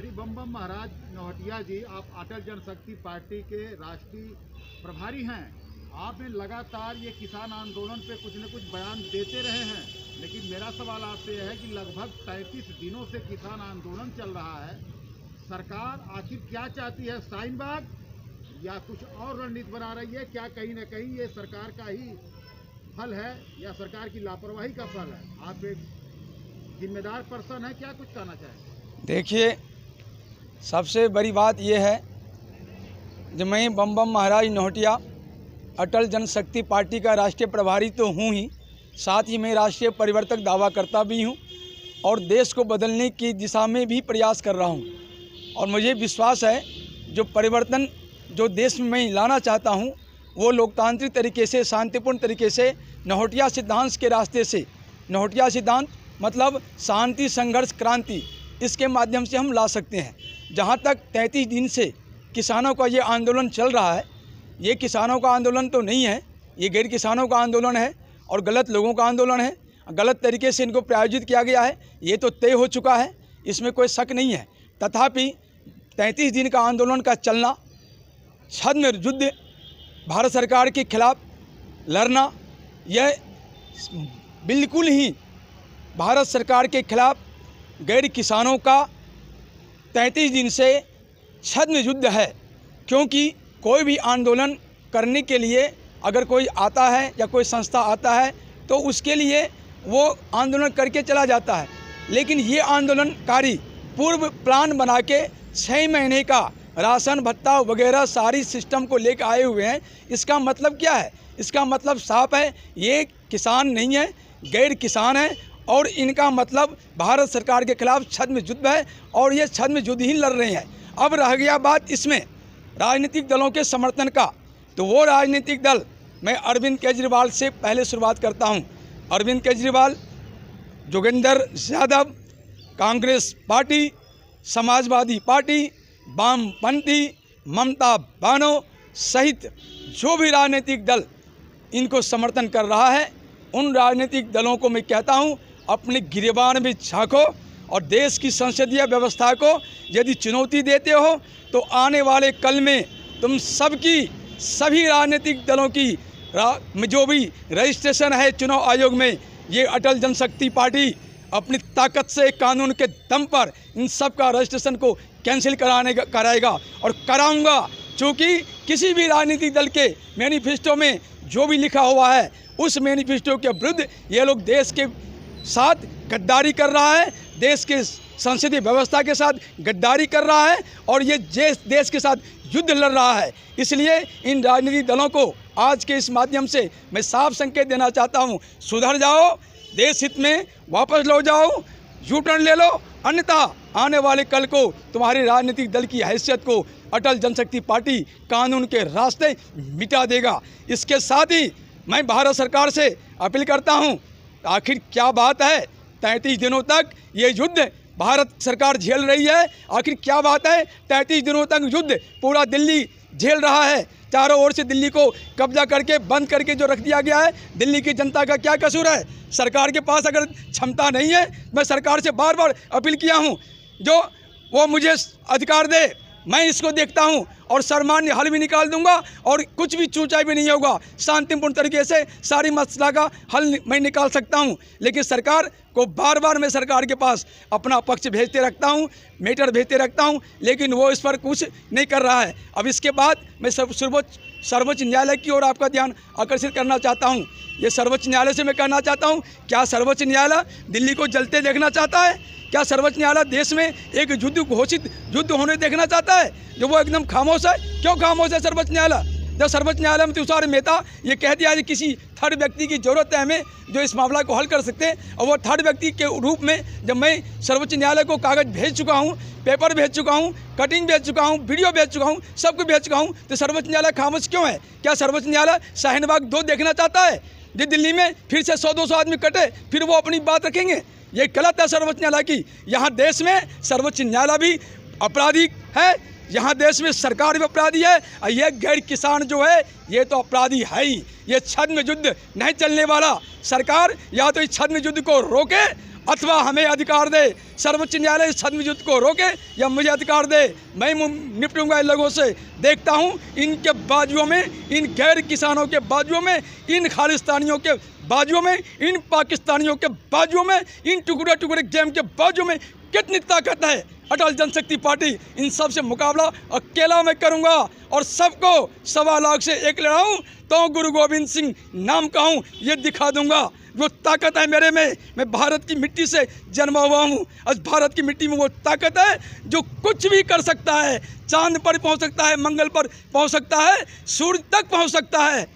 श्री बम बम महाराज नौहटिया जी, आप अटल जनशक्ति पार्टी के राष्ट्रीय प्रभारी हैं। आपने लगातार ये किसान आंदोलन पे कुछ न कुछ बयान देते रहे हैं, लेकिन मेरा सवाल आपसे यह है कि लगभग 33 दिनों से किसान आंदोलन चल रहा है। सरकार आखिर क्या चाहती है, शाहीन बाग या कुछ और रणनीति बना रही है? क्या कहीं न कहीं ये सरकार का ही फल है या सरकार की लापरवाही का फल है? आप एक जिम्मेदार पर्सन है, क्या कुछ कहना चाहेंगे? देखिए, सबसे बड़ी बात यह है, जब मैं बम बम महाराज नौहटिया अटल जनशक्ति पार्टी का राष्ट्रीय प्रभारी तो हूँ ही, साथ ही मैं राष्ट्रीय परिवर्तक दावा करता भी हूँ और देश को बदलने की दिशा में भी प्रयास कर रहा हूँ। और मुझे विश्वास है जो परिवर्तन जो देश में मैं लाना चाहता हूँ वो लोकतांत्रिक तरीके से, शांतिपूर्ण तरीके से, नौहटिया सिद्धांत के रास्ते से, नौहटिया सिद्धांत मतलब शांति, संघर्ष, क्रांति, इसके माध्यम से हम ला सकते हैं। जहाँ तक 33 दिन से किसानों का ये आंदोलन चल रहा है, ये किसानों का आंदोलन तो नहीं है, ये गैर किसानों का आंदोलन है और गलत लोगों का आंदोलन है। गलत तरीके से इनको प्रायोजित किया गया है, ये तो तय हो चुका है, इसमें कोई शक नहीं है। तथापि 33 दिन का आंदोलन का चलना, छद्म युद्ध भारत सरकार के खिलाफ लड़ना, यह बिल्कुल ही भारत सरकार के खिलाफ गैर किसानों का 33 दिन से छद्म युद्ध है। क्योंकि कोई भी आंदोलन करने के लिए अगर कोई आता है या कोई संस्था आता है तो उसके लिए वो आंदोलन करके चला जाता है, लेकिन ये आंदोलनकारी पूर्व प्लान बना के 6 महीने का राशन भत्ता वगैरह सारी सिस्टम को लेकर आए हुए हैं। इसका मतलब क्या है? इसका मतलब साफ है, ये किसान नहीं है, गैर किसान है और इनका मतलब भारत सरकार के खिलाफ छद्म युद्ध है और ये छद्म युद्ध ही लड़ रहे हैं। अब रह गया बात इसमें राजनीतिक दलों के समर्थन का, तो वो राजनीतिक दल, मैं अरविंद केजरीवाल से पहले शुरुआत करता हूं। अरविंद केजरीवाल, जोगेंद्र यादव, कांग्रेस पार्टी, समाजवादी पार्टी, वामपंथी, ममता बानो सहित जो भी राजनीतिक दल इनको समर्थन कर रहा है, उन राजनीतिक दलों को मैं कहता हूं, अपने गिरेबान में झांको और देश की संसदीय व्यवस्था को यदि चुनौती देते हो तो आने वाले कल में तुम सभी राजनीतिक दलों की जो भी रजिस्ट्रेशन है चुनाव आयोग में, ये अटल जनशक्ति पार्टी अपनी ताकत से कानून के दम पर इन सब का रजिस्ट्रेशन को कैंसिल कराएगा और कराऊंगा। चूँकि किसी भी राजनीतिक दल के मैनिफेस्टो में जो भी लिखा हुआ है उस मैनिफेस्टो के विरुद्ध ये लोग देश के साथ गद्दारी कर रहा है, देश के संसदीय व्यवस्था के साथ गद्दारी कर रहा है और ये देश के साथ युद्ध लड़ रहा है। इसलिए इन राजनीतिक दलों को आज के इस माध्यम से मैं साफ संकेत देना चाहता हूँ, सुधर जाओ, देश हित में वापस लौट जाओ, यू टर्न ले लो, अन्यथा आने वाले कल को तुम्हारी राजनीतिक दल की हैसियत को अटल जनशक्ति पार्टी कानून के रास्ते मिटा देगा। इसके साथ ही मैं भारत सरकार से अपील करता हूं, आखिर क्या बात है 33 दिनों तक ये युद्ध भारत सरकार झेल रही है? आखिर क्या बात है 33 दिनों तक युद्ध पूरा दिल्ली झेल रहा है? चारों ओर से दिल्ली को कब्जा करके बंद करके जो रख दिया गया है, दिल्ली की जनता का क्या कसूर है? सरकार के पास अगर क्षमता नहीं है, मैं सरकार से बार बार अपील किया हूं, जो वो मुझे अधिकार दे, मैं इसको देखता हूं और सर्वमान्य हल भी निकाल दूंगा और कुछ भी चूचा भी नहीं होगा। शांतिपूर्ण तरीके से सारी मसला का हल मैं निकाल सकता हूं, लेकिन सरकार को बार बार मैं सरकार के पास अपना पक्ष भेजते रखता हूं, मैटर भेजते रखता हूं, लेकिन वो इस पर कुछ नहीं कर रहा है। अब इसके बाद मैं सर्वोच्च न्यायालय की ओर आपका ध्यान आकर्षित करना चाहता हूँ। ये सर्वोच्च न्यायालय से मैं कहना चाहता हूँ, क्या सर्वोच्च न्यायालय दिल्ली को जलते देखना चाहता है? क्या सर्वोच्च न्यायालय देश में एक घोषित युद्ध होने देखना चाहता है जो वो एकदम खामोश है? क्यों खामोश है सर्वोच्च न्यायालय? जब सर्वोच्च न्यायालय में तुषार मेहता ये कह दिया कि किसी थर्ड व्यक्ति की जरूरत है हमें जो इस मामला को हल कर सकते हैं, और वो थर्ड व्यक्ति के रूप में जब मैं सर्वोच्च न्यायालय को कागज भेज चुका हूँ, पेपर भेज चुका हूँ, कटिंग भेज चुका हूँ, वीडियो भेज चुका हूँ, सब कुछ भेज चुका हूँ, तो सर्वोच्च न्यायालय खामोश क्यों है? क्या सर्वोच्च न्यायालय शाहीन बाग 2 देखना चाहता है जो दिल्ली में फिर से 100-200 आदमी कटे फिर वो अपनी बात रखेंगे? ये गलत है सर्वोच्च न्यायालय की। यहाँ देश में सर्वोच्च न्यायालय भी अपराधी है, यहाँ देश में सरकार भी अपराधी है और ये गैर किसान जो है ये तो अपराधी है ही। ये छद्म युद्ध नहीं चलने वाला। सरकार या तो इस छद्म युद्ध को रोके अथवा हमें अधिकार दे, सर्वोच्च न्यायालय सदन युद्ध को रोके या मुझे अधिकार दे, मैं निपटूंगा इन लोगों से। देखता हूं इनके बाजुओं में, इन गैर किसानों के बाजुओं में, इन खालिस्तानियों के बाजुओं में, इन पाकिस्तानियों के बाजुओं में, इन टुकड़े टुकड़े गेम के बाजुओं में कितनी ताकत है। अटल जनशक्ति पार्टी इन सब से मुकाबला अकेला मैं करूंगा और सबको 1.25 लाख से एक लड़ाऊं तो गुरु गोविंद सिंह नाम कहूं, ये दिखा दूंगा। वो ताकत है मेरे में, मैं भारत की मिट्टी से जन्मा हुआ हूँ। आज भारत की मिट्टी में वो ताकत है जो कुछ भी कर सकता है, चांद पर पहुँच सकता है, मंगल पर पहुँच सकता है, सूर्य तक पहुँच सकता है।